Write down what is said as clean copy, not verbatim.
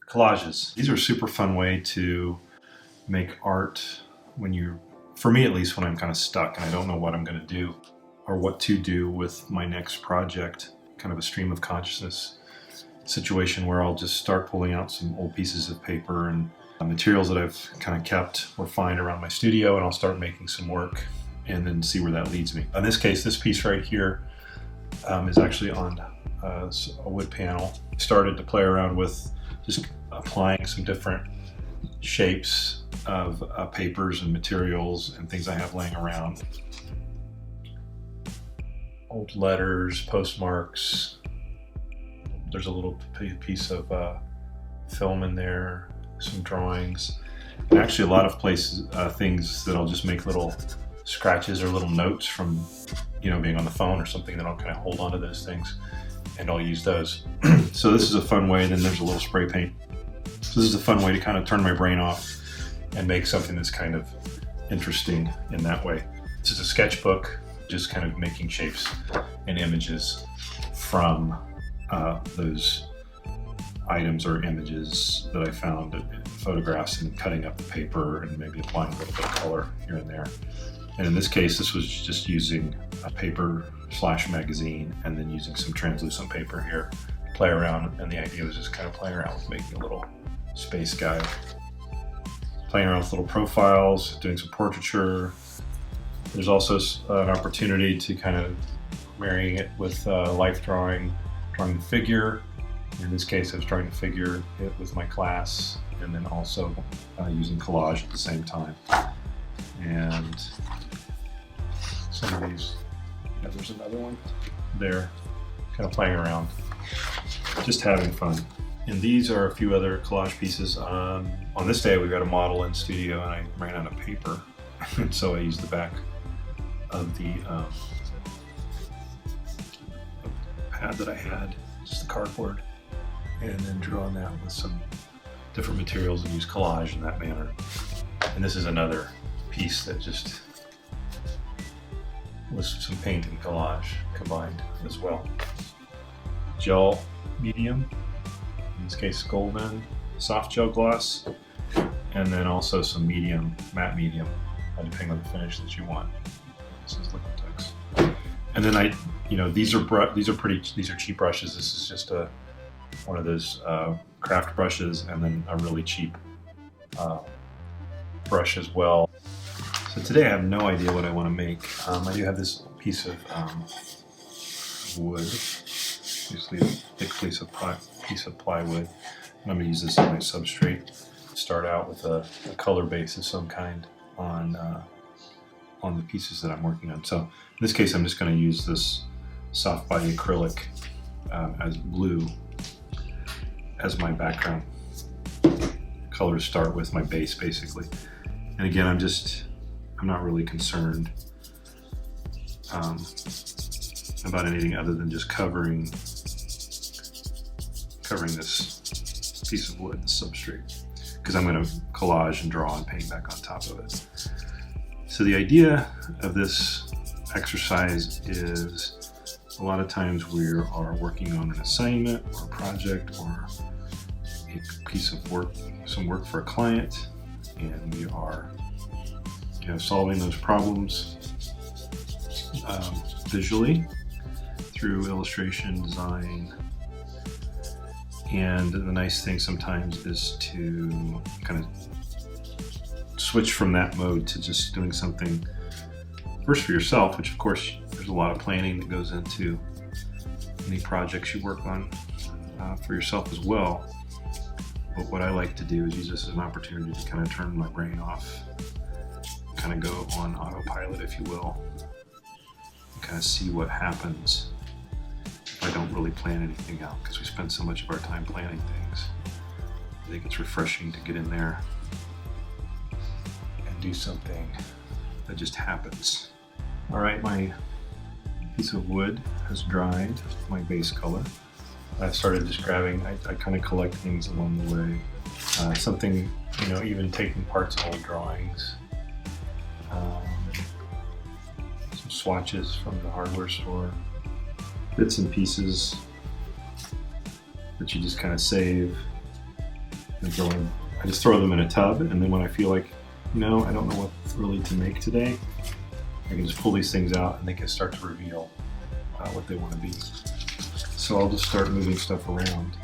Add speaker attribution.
Speaker 1: Collages. These are a super fun way to make art when you're, for me at least, when I'm kind of stuck and I don't know what I'm going to do or what to do with my next project. Kind of a stream of consciousness situation where I'll just start pulling out some old pieces of paper and materials that I've kind of kept or find around my studio, and I'll start making some work and then see where that leads me. In this case, this piece right here is actually on a wood panel. Started to play around with just applying some different shapes of papers and materials and things I have laying around. Old letters, postmarks. There's a little piece of film in there, some drawings, and actually a lot of places, things that I'll just make little scratches or little notes from, being on the phone or something, that I'll kind of hold onto those things and I'll use those. So this is a fun way. Then there's a little spray paint. So this is a fun way to kind of turn my brain off and make something that's kind of interesting in that way. This is a sketchbook, just kind of making shapes and images from those items or images that I found in photographs, and cutting up the paper and maybe applying a little bit of color here and there. And in this case, this was just using a paper/magazine and then using some translucent paper here to play around. And the idea was just kind of playing around with making a little space guide. Playing around with little profiles, doing some portraiture. There's also an opportunity to kind of marrying it with life drawing the figure. In this case, I was trying to figure it with my class, and then also using collage at the same time. And some of these, there's another one there, kind of playing around, just having fun. And these are a few other collage pieces. On this day, we got a model in studio, and I ran out of paper, and so I used the back of the pad that I had, just the cardboard, and then drew on that with some different materials and use collage in that manner. And this is another piece that just was some paint and collage combined as well. Gel medium, in this case golden, soft gel gloss, and then also some medium, matte medium, depending on the finish that you want. This is Liquitex. And then these are cheap brushes. This is just one of those craft brushes, and then a really cheap brush as well. So today I have no idea what I want to make. I do have this piece of wood, usually a thick piece of plywood, and I'm going to use this as my substrate. Start out with a color base of some kind on the pieces that I'm working on. So in this case, I'm just going to use this soft body acrylic as blue as my background color to start with, my base basically. And again, I'm not really concerned about anything other than just covering this piece of wood, the substrate, because I'm going to collage and draw and paint back on top of it. So the idea of this exercise is, a lot of times we are working on an assignment or a project or a piece of work, some work for a client, and we are solving those problems visually through illustration, design. And the nice thing sometimes is to kind of switch from that mode to just doing something first for yourself, which of course there's a lot of planning that goes into any projects you work on for yourself as well. But what I like to do is use this as an opportunity to kind of turn my brain off, kind of go on autopilot, if you will, and kind of see what happens if I don't really plan anything out, because we spend so much of our time planning things. I think it's refreshing to get in there and do something that just happens. All right, my piece of wood has dried, my base color. I've started just grabbing, I kind of collect things along the way. Something, even taking parts of old drawings. Some swatches from the hardware store. Bits and pieces that you just kind of save and I just throw them in a tub, and then when I feel like, I don't know what really to make today, I can just pull these things out and they can start to reveal what they want to be. So I'll just start moving stuff around.